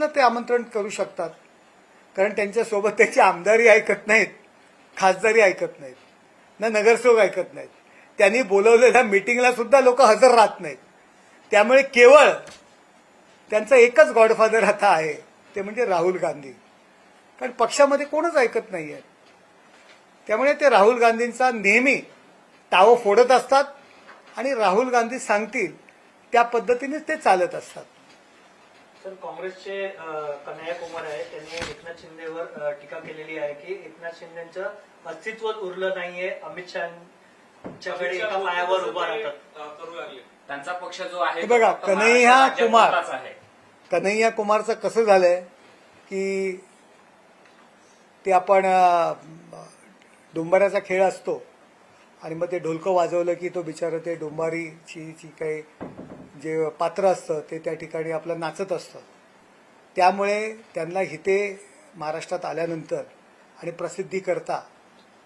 ते आमंत्रण करू शकतात, कारण त्यांच्यासोबत त्याची आमदारी ऐकत नाहीत, खासदारी ऐकत नाहीत, ना नगरसेवक ऐकत नाहीत. त्यांनी बोलवलेल्या मीटिंगला सुद्धा लोक हजर राहत नाहीत. त्यामुळे केवळ त्यांचा एकच गॉडफादर आता आहे, ते म्हणजे राहुल गांधी. कारण पक्षामध्ये कोणच ऐकत नाहीये. त्यामुळे ते राहुल गांधींचा नेहमी टाव फोडत असतात आणि राहुल गांधी सांगतील त्या पद्धतीनेच ते चालत असतात. सर, काँग्रेसचे कन्हैया कुमार आहे, त्यांनी एकनाथ शिंदेवर टीका केलेली आहे की एकनाथ शिंदेचं अस्तित्वच उरलं नाहीये, अमित शहाच्याकडे एका पायावर उभा राहतात करू लागले. त्यांचा पक्ष जो आहे बघा, आहे. कन्हैया कुमारचं कसं झालंय की ते आपण डोंबाऱ्याचा खेळ असतो आणि मग ते ढोलकं वाजवलं की तो बिचारा ते डोंबारीची जी काही जे पात्र असतं ते त्या ठिकाणी आपलं नाचत असतं. त्यामुळे त्यांना इथे महाराष्ट्रात आल्यानंतर आणि प्रसिद्धी करता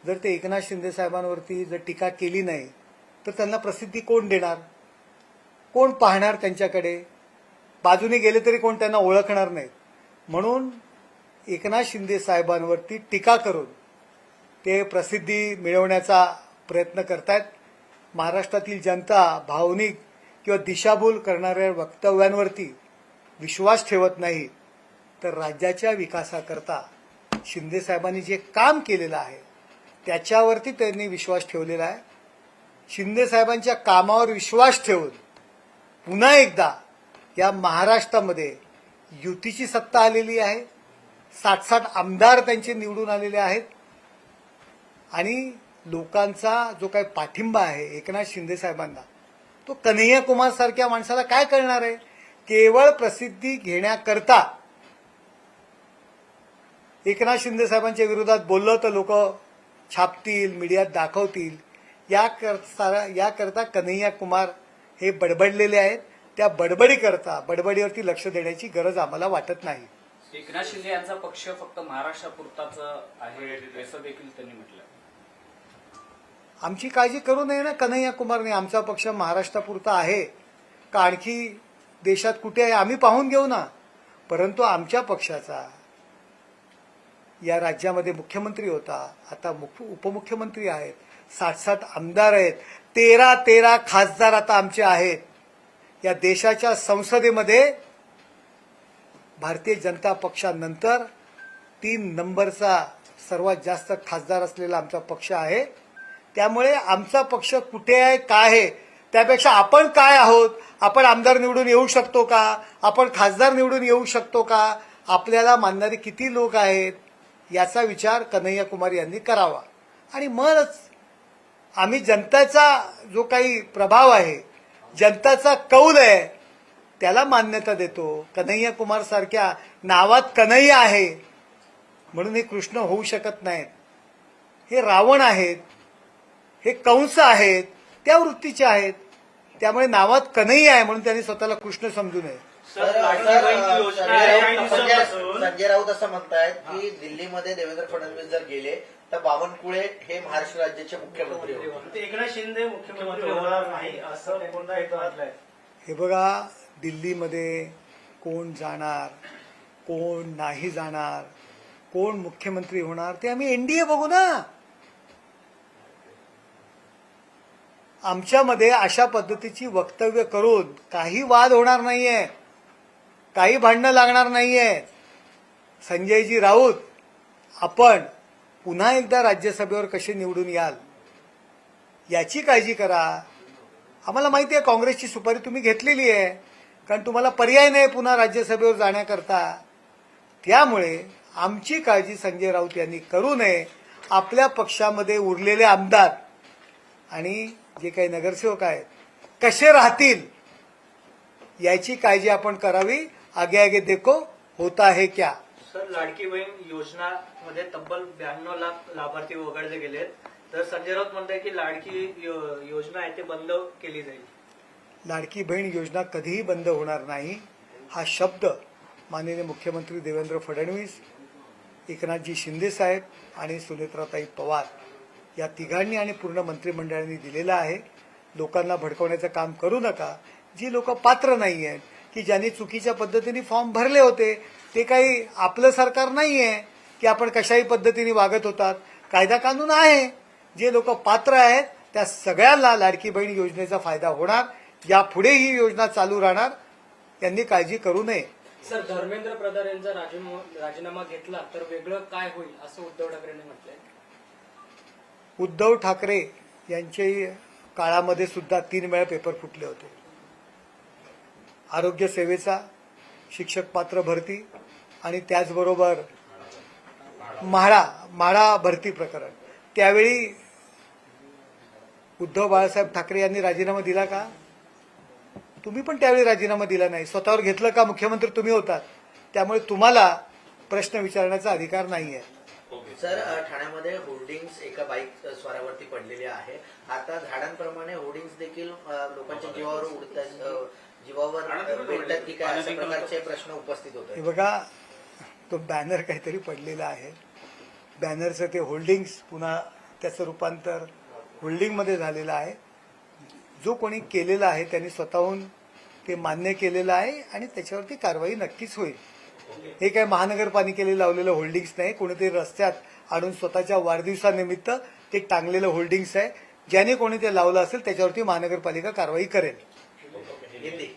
जर ते एकनाथ शिंदे साहेबांवरती जर टीका केली नाही तर त्यांना प्रसिद्धी कोण देणार, कोण पाहणार त्यांच्याकडे? बाजूने गेले तरी कोण त्यांना ओळखणार नाही. म्हणून एकनाथ शिंदे साहेबांवरती टीका करून ते प्रसिद्धी मिळवण्याचा प्रयत्न करतायत. महाराष्ट्रातील जनता भावनिक किंवा दिशाभूल करणाऱ्या वक्तव्यांवरती विश्वास ठेवत नाही, तर राज्याच्या विकासाकरता शिंदे साहेबांनी जे काम केलेलं आहे त्याच्यावरती त्यांनी विश्वास ठेवलेला आहे. शिंदे साहेबांच्या कामावर विश्वास ठेवून पुन्हा एकदा या महाराष्ट्रामध्ये युतीची सत्ता आलेली आहे. 60 आमदार त्यांचे निवडून आलेले आहेत आणि लोकांचा जो काही पाठिंबा आहे एकनाथ शिंदे साहेबांना, तो कन्हैया कुमार सारख्या माणसाला काय करणार आहे? केवळ प्रसिद्धी घेण्याकरता एकनाथ शिंदे साहेबांच्या विरोधात बोललं तर लोक छापतील, मीडियात दाखवतील, याकरता कन्हैया कुमार हे बडबडलेले आहेत. त्या बडबडीवरती लक्ष देण्याची गरज आम्हाला वाटत नाही. एकनाथ शिंदे यांचा पक्ष फक्त महाराष्ट्रापुरताच आहे असं देखील त्यांनी म्हटलं. आमची काळजी करू नये ना कन्हैया कुमारने. आमचा पक्ष महाराष्ट्रापुरता आहे का आणखी देशात कुठे आहे आम्ही पाहून घेऊ ना. परंतु आमच्या पक्षाचा या राज्यामध्ये मुख्यमंत्री होता, आता उपमुख्यमंत्री आहेत, 60 आमदार आहेत, 13 खासदार आता आमचे आहेत. या देशाच्या संसदेमध्ये भारतीय जनता पक्षानंतर 3 नंबरचा सर्वात जास्त खासदार असलेला आमचा पक्ष आहे. त्यामुळे आमचा पक्ष कुठे आहे, काय आहे, त्यापेक्षा आपण काय आहोत, आपण आमदार निवडून येऊ शकतो का, आपण खासदार निवडून येऊ शकतो का, आपल्याला मानणारे किती लोक आहेत, याचा विचार कन्हैया कुमार यांनी करावा. आणि मगच आम्ही जनतेचा जो काही प्रभाव आहे, जनताचा कौल आहे, त्याला मान्यता देतो. कन्हैया कुमार सारख्या नावात कन्हैया आहे म्हणून हे कृष्ण होऊ शकत नाहीत. हे रावण आहेत, हे कंस आहेत, त्या वृत्तीचे आहेत. त्यामुळे नावात कन्हैया आहे म्हणून त्यांनी स्वतःला कृष्ण समजू नये. संजय राऊत असं म्हणतायत की दिल्लीमध्ये देवेंद्र फडणवीस जर गेले तर बावनकुळे हे महाराष्ट्र राज्याचे मुख्यमंत्री होते, एकनाथ शिंदे मुख्यमंत्री होणार नाही असं पुन्हा एकदा म्हटलंय. हे बघा, दिल्लीमध्ये कोण जाणार, कोण नाही जाणार, कोण मुख्यमंत्री होणार ते आम्ही एनडीए बघू ना. आमच्यामध्ये अशा पद्धतीची वक्तव्य करून काही वाद होणार नाहीये, काही भांडणं लागणार नाहीये. संजयजी राऊत, आपण पुन्हा एकदा राज्यसभेवर कसे निवडून याल याची काळजी करा. आम्हाला माहिती आहे काँग्रेसची सुपारी तुम्ही घेतलेली आहे, कारण तुम्हाला पर्याय नाही पुन्हा राज्यसभेवर जाण्याकरता. त्यामुळे आमची काळजी संजय राऊत यांनी करू नये. आपल्या पक्षामध्ये उरलेले आमदार आणि जे काही नगरसेवक आहेत कसे राहतील याची काळजी आपण करावी. आगे आगे देखो होता है क्या. सर, लाडकी बहीण योजनामध्ये तब्बल 92 लाख लाभार्थी वगळले गेलेत, तर संजय राऊत म्हणताय की लाडकी योजना आहे ते बंद केली जाईल. लाडकी बहीण योजना कधीही बंद होणार नाही हा शब्द माननीय मुख्यमंत्री देवेंद्र फडणवीस, एकनाथजी शिंदे साहेब आणि सुनेत्राताई पवार या तिघांनी आणि पूर्ण मंत्रिमंडळाने दिलेला आहे. लोकांना भडकवण्याचं काम करू नका. जी लोक पात्र नाही आहेत, की ज्यांनी चुकीच्या पद्धतीने फॉर्म भरले होते ते काही आपलं सरकार नाही आहे की आपण कशाही पद्धतीने वागत होतात. कायदा कानून आहे. जे लोक पात्र आहेत त्या सगळ्यांना लाडकी बहीण योजनेचा फायदा होणार. यापुढे ही योजना चालू राहणार. यांनी काळजी करू नये. सर, धर्मेंद्र प्रधान यांचा राजीनामा घेतला तर वेगळं काय होईल असं उद्धव ठाकरेंनी म्हटलंय. उद्धव ठाकरे यांच्या काळामध्ये सुद्धा 3 वेळा पेपर फुटले होते. आरोग्य सेवेचा, शिक्षक पात्र भरती आणि त्याचबरोबर म्हाडा भरती प्रकरण. त्यावेळी उद्धव बाळासाहेब ठाकरे यांनी राजीनामा दिला का? तुम्ही पण त्यावेळी राजीनामा दिला नाही. स्वतःवर घेतलं का? मुख्यमंत्री तुम्ही होतात. त्यामुळे तुम्हाला प्रश्न विचारण्याचा अधिकार नाहीये. सर, ठाण्यामध्ये होर्डिंग्स एका बाईक स्वारावरती पडलेले आहे. आता झाडांप्रमाणे होर्डिंग्स देखील लोकांच्या जीवावर उडतात, जीवावर पेटतात की काय, अशा प्रकारचे प्रश्न उपस्थित होत हे आहेत. बघा, तो बॅनर काहीतरी पडलेला आहे. बॅनरचं ते होल्डिंग्स पुन्हा त्याचं रूपांतर होल्डिंगमध्ये झालेलं आहे. जो कोणी केलेला आहे त्यांनी स्वतःहून ते मान्य केलेलं आहे आणि त्याच्यावरती कारवाई नक्कीच होईल. हे काय महानगरपालिकेने लावलेलं होल्डिंग्स नाही. कोणीतरी रस्त्यात आणून स्वतःच्या वाढदिवसानिमित्त ते टांगलेलं होल्डिंग्स आहे. ज्याने कोणी ते लावलं असेल त्याच्यावरती महानगरपालिका कारवाई करेल. हिंदी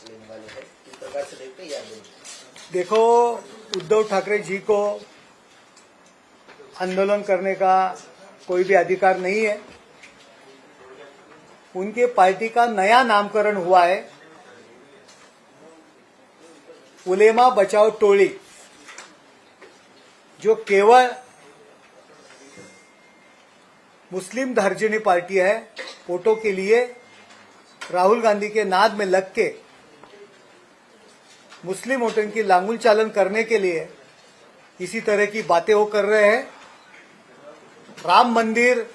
लेने वाले हैं, किस प्रकार से देखते हैं ये आंदोलन? देखो, उद्धव ठाकरे जी को आंदोलन करने का कोई भी अधिकार नहीं है. उनके पार्टी का नया नामकरण हुआ है उलेमा बचाओ टोली, जो केवल मुस्लिम धार्जिणी पार्टी है. वोटों के लिए राहुल गांधी के नाद में लग के मुस्लिम वोटों की लांगुल चालन करने के लिए इसी तरह की बातें वो कर रहे हैं. राम मंदिर,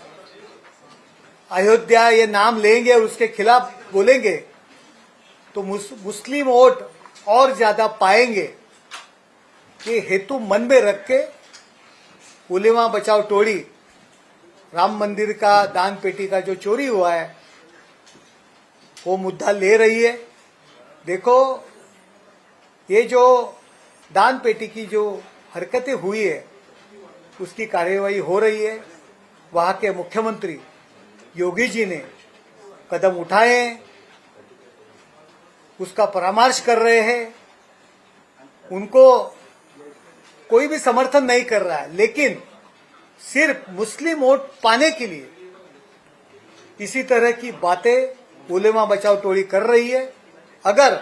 अयोध्या ये नाम लेंगे और उसके खिलाफ बोलेंगे तो मुस्लिम वोट और ज्यादा पाएंगे. ये हेतु मन में रख के उलेमा बचाओ टोली राम मंदिर का दान पेटी का जो चोरी हुआ है वो मुद्दा ले रही है. देखो, ये जो दान पेटी की जो हरकतें हुई है उसकी कार्यवाही हो रही है. वहां के मुख्यमंत्री योगी जी ने कदम उठाए हैं, उसका परामर्श कर रहे हैं. उनको कोई भी समर्थन नहीं कर रहा है, लेकिन सिर्फ मुस्लिम वोट पाने के लिए इसी तरह की बातें उलेमा बचाओ टोली कर रही है. अगर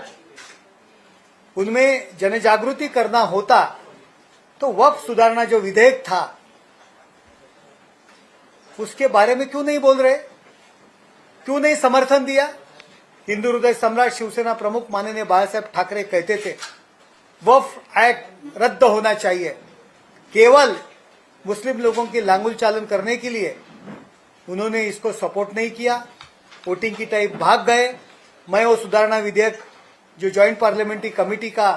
उनमें जनजागृति करना होता तो वक्फ सुधारना जो विधेयक था उसके बारे में क्यों नहीं बोल रहे, क्यों नहीं समर्थन दिया. हिंदू हृदय सम्राट शिवसेना प्रमुख माननीय बाळासाहेब ठाकरे कहते थे वक्फ एक्ट रद्द होना चाहिए. केवल मुस्लिम लोगों की लांगुल चालन करने के लिए उन्होंने इसको सपोर्ट नहीं किया. वोटिंग की टाइप भाग गए. मैं वो सुधारणा विधेयक जो ज्वाइंट पार्लियामेंट्री कमेटी का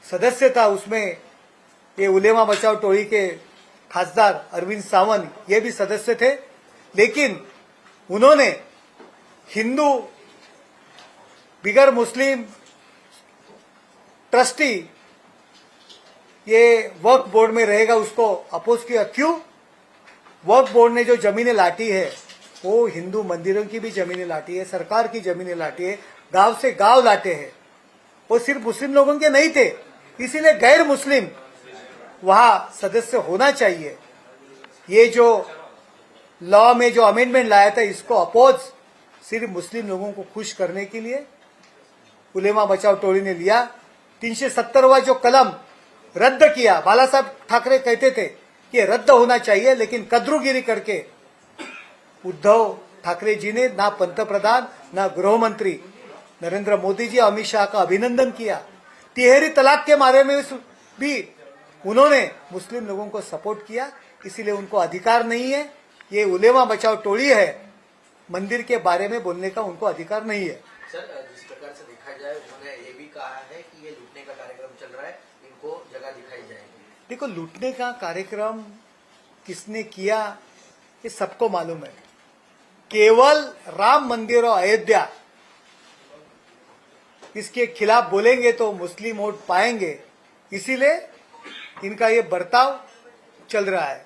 सदस्य था उसमें ये उलेमा बचाओ टोली के खासदार अरविंद सावंत ये भी सदस्य थे. लेकिन उन्होंने हिंदू बिगर मुस्लिम ट्रस्टी ये वक्फ बोर्ड में रहेगा उसको अपोज किया. क्यों? वक्फ बोर्ड ने जो जमीनें लाटी है वो हिंदू मंदिरों की भी जमीनें लाटी है, सरकार की जमीनें लाटी है, गांव से गांव लाटे हैं. वो सिर्फ मुस्लिम लोगों के नहीं थे, इसीलिए गैर मुस्लिम वहां सदस्य होना चाहिए. ये जो लॉ में जो अमेंडमेंट लाया था इसको अपोज सिर्फ मुस्लिम लोगों को खुश करने के लिए उलेमा बचाओ टोली ने लिया। 370वां जो कलम रद्द किया, बाला साहब ठाकरे कहते थे कि रद्द होना चाहिए, लेकिन कद्रूगिरी करके उद्धव ठाकरे जी ने ना पंतप्रधान ना गृह मंत्री नरेंद्र मोदी जी अमित शाह का अभिनंदन किया। तिहेरी तलाक के बारे में भी उन्होंने मुस्लिम लोगों को सपोर्ट किया, इसीलिए उनको अधिकार नहीं है। ये उलेमा बचाओ टोली है, मंदिर के बारे में बोलने का उनको अधिकार नहीं है। सर, जिस प्रकार से देखा जाए, उन्होंने ये भी कहा है कि ये लूटने का कार्यक्रम चल रहा है, इनको जगह दिखाई जाएगी। देखो, लूटने का कार्यक्रम किसने किया ये सबको मालूम है। केवल राम मंदिर और अयोध्या इसके खिलाफ बोलेंगे तो मुस्लिम वोट पाएंगे, इसीलिए इनका ये बर्ताव चल रहा है।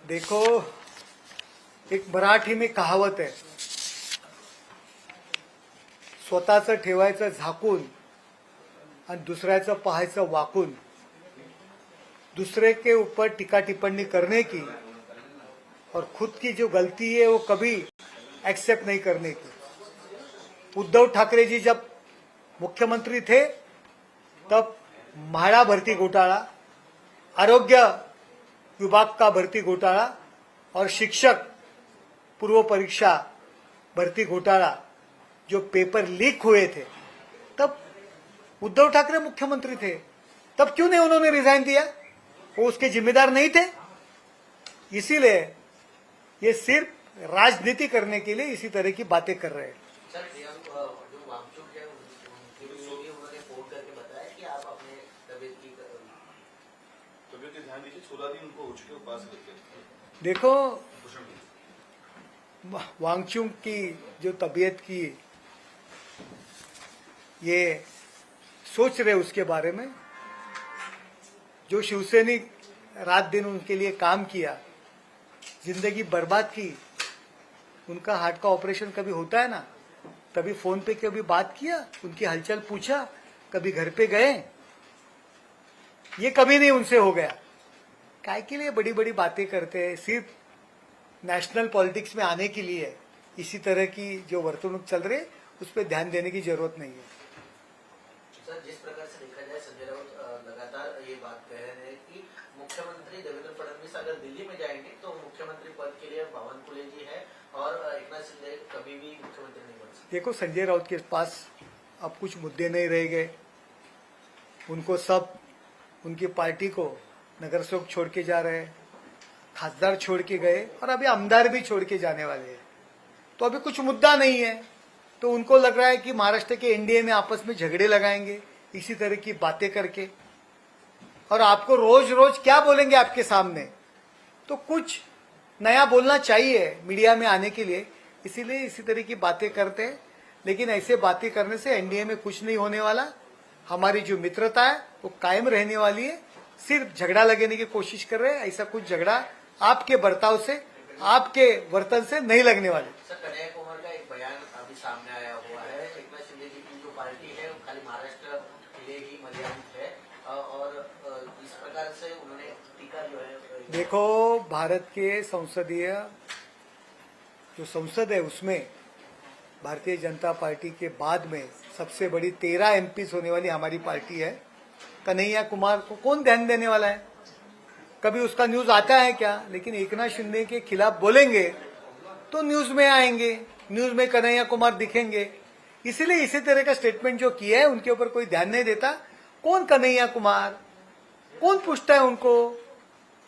देखो, एक मराठी में कहावत आहे, स्वतःचं ठेवायचं झाकून आणि दुसऱ्याचं पाहायचं वाकून। दूसरे के ऊपर टीका टिप्पणी करने की और खुद की जो गलती है वो कभी एक्सेप्ट नहीं करने की। उद्धव ठाकरे जी जब मुख्यमंत्री थे तब म्हाडा भर्ती घोटाला, आरोग्य विभाग का भर्ती घोटाला और शिक्षक पूर्व परीक्षा भर्ती घोटाला जो पेपर लीक हुए थे, तब उद्धव ठाकरे मुख्यमंत्री थे। तब क्यों नहीं उन्होंने रिजाइन दिया? वो उसके जिम्मेदार नहीं थे? इसीलिए ये सिर्फ राजनीति करने के लिए इसी तरह की बातें कर रहे हैं। सर, जो वामचुक है, उन्होंने फोन करके बताया कि आप अपने तबीयत की ध्यान दीजिए, 16 दिन उनको उठ के उपास करके। देखो, वांगचुक की जो तबीयत की ये सोच रहे उसके बारे में, जो शिवसैनिक रात दिन उनके लिए काम किया, जिंदगी बर्बाद की, उनका हार्ट का ऑपरेशन कभी होता है ना, तभी फोन पे कभी बात किया, उनकी हलचल पूछा, कभी घर पे गए? ये कभी नहीं उनसे हो गया। काय के लिए बड़ी बड़ी बातें करते हैं? सिर्फ नेशनल पॉलिटिक्स में आने के लिए इसी तरह की जो वर्तणूक चल रही है उस पर ध्यान देने की जरूरत नहीं है। सर, जिस प्रकार से देखा जाए, संजय राउत लगातार ये बात कह रहे हैं कि मुख्यमंत्री देवेंद्र फडणवीस अगर दिल्ली में जाएंगे तो मुख्यमंत्री पद के लिए बावनकुळे जी है और एकनाथ शिंदे कभी भी मुख्यमंत्री नहीं बन सकते। देखो, संजय राउत के पास अब कुछ मुद्दे नहीं रह गए। उनको सब, उनकी पार्टी को नगर सेवक छोड़ के जा रहे हैं, खासदार छोड़ के गए और अभी आमदार भी छोड़ के जाने वाले हैं। तो अभी कुछ मुद्दा नहीं है, तो उनको लग रहा है कि महाराष्ट्र के एनडीए में आपस में झगड़े लगाएंगे इसी तरह की बातें करके, और आपको रोज रोज क्या बोलेंगे आपके सामने। तो कुछ नया बोलना चाहिए मीडिया में आने के लिए, इसीलिए इसी तरह की बातें करते हैं। लेकिन ऐसे बातें करने से एनडीए में कुछ नहीं होने वाला। हमारी जो मित्रता है वो कायम रहने वाली है। सिर्फ झगड़ा लगाने की कोशिश कर रहे हैं, ऐसा कुछ झगड़ा आपके बर्ताव से, आपके वर्तन से नहीं लगने वाले। सर, कन्हैया कुमार का एक बयान अभी सामने आया हुआ है, एकनाथ शिंदे जी की जो पार्टी है वो खाली महाराष्ट्र के लिए ही मर्यादित है, और इस प्रकार से उन्होंने टीका जो है। देखो, भारत के संसदीय जो संसद है उसमें भारतीय जनता पार्टी के बाद में सबसे बड़ी 13 एमपीज होने वाली हमारी पार्टी है। कन्हैया कुमार को कौन ध्यान देने वाला है? कभी उसका न्यूज आता है क्या? लेकिन एकनाथ शिंदे के खिलाफ बोलेंगे तो न्यूज में आएंगे, न्यूज में कन्हैया कुमार दिखेंगे। इसीलिए इसी तरह का स्टेटमेंट जो किया है उनके ऊपर कोई ध्यान नहीं देता। कौन कन्हैया कुमार? कौन पूछता है उनको?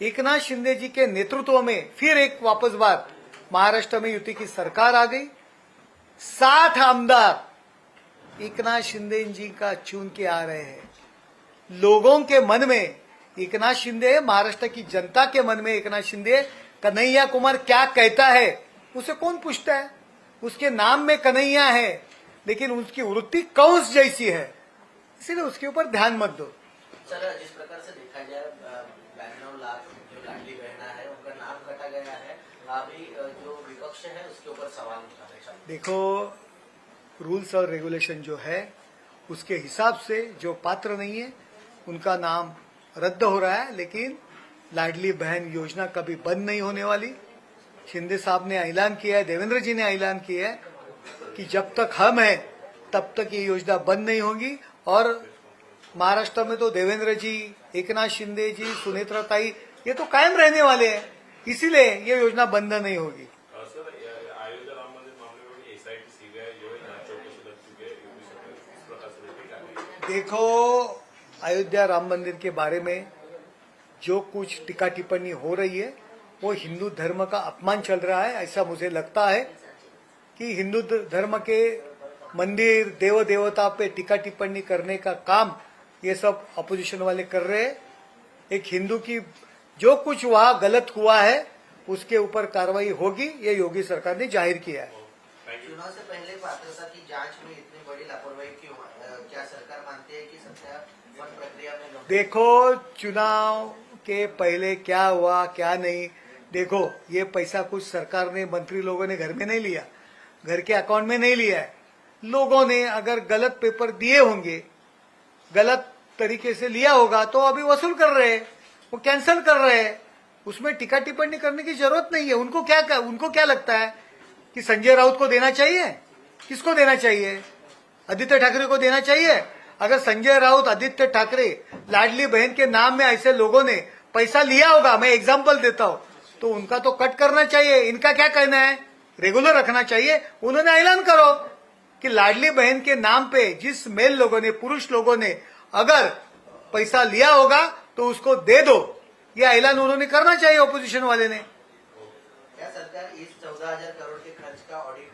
एकनाथ शिंदे जी के नेतृत्व में फिर एक वापस बार महाराष्ट्र में युति की सरकार आ गई। 60 आमदार एकनाथ शिंदे जी का चुन के आ रहे हैं। लोगों के मन में एकनाथ शिंदे, महाराष्ट्र की जनता के मन में एकनाथ शिंदे, कन्हैया कुमार क्या कहता है उसे कौन पूछता है? उसके नाम में कन्हैया है लेकिन उसकी वृत्ति कंस जैसी है, इसीलिए उसके ऊपर ध्यान मत दो। सर, जिस प्रकार से देखा जाए, 92 लाख जो लाडली बहना है उनका नाम कटा गया है, अभी जो विपक्ष है उसके ऊपर सवाल उठा रहे हैं। देखो, रूल्स और रेगुलेशन जो है उसके हिसाब से जो पात्र नहीं है उनका नाम रद्द हो रहा है, लेकिन लाडली बहन योजना कभी बंद नहीं होने वाली। शिंदे साहब ने ऐलान किया है, देवेंद्र जी ने ऐलान किया है कि जब तक हम हैं तब तक ये योजना बंद नहीं होगी। और महाराष्ट्र में तो देवेंद्र जी, एकनाथ शिंदे जी, सुनेत्राताई ये तो कायम रहने वाले हैं, इसीलिए ये योजना बंद नहीं होगी। सर अयोध्या राम मंदिर मामले में भी एसआईटी सीबीआई जो है जांच चौकसी लग चुकी है योगी सरकार इस प्रकार से लेकर क्या करेगी? देखो, अयोध्या राम मंदिर के बारे में जो कुछ टीका टिप्पणी हो रही है वो हिंदू धर्म का अपमान चल रहा है। ऐसा मुझे लगता है कि हिंदू धर्म के मंदिर, देव देवता पे टीका टिप्पणी करने का काम ये सब अपोजिशन वाले कर रहे हैं। एक हिंदू की जो कुछ वहां गलत हुआ है उसके ऊपर कार्रवाई होगी, ये योगी सरकार ने जाहिर किया है। चुनाव से पहले पात्रता की जांच में इतनी बड़ी लापरवाही क्यों? क्या सरकार मानती है कि सत्यापन प्रक्रिया में देखो, चुनाव के पहले क्या हुआ क्या नहीं, देखो ये पैसा कुछ सरकार ने, मंत्री लोगों ने घर में नहीं लिया, घर के अकाउंट में नहीं लिया है। लोगों ने अगर गलत पेपर दिए होंगे, गलत तरीके से लिया होगा तो अभी वसूल कर रहे हैं, वो कैंसिल कर रहे हैं। उसमें टीका टिप्पणी करने की जरूरत नहीं है। उनको क्या लगता है कि संजय राउत को देना चाहिए? किसको देना चाहिए? आदित्य ठाकरे को देना चाहिए? अगर संजय राउत, आदित्य ठाकरे, लाडली बहन के नाम में ऐसे लोगों ने पैसा लिया होगा, मैं एग्जाम्पल देता हूं, तो उनका तो कट करना चाहिए। इनका क्या कहना है? रेगुलर रखना चाहिए। उन्होंने ऐलान करो कि लाडली बहन के नाम पे जिस मेल लोगों ने, पुरुष लोगों ने अगर पैसा लिया होगा तो उसको दे दो, यह ऐलान उन्होंने करना चाहिए, ऑपोजिशन वाले ने। क्या सरकार इस 14,000 करोड़ के खर्च का ऑडिट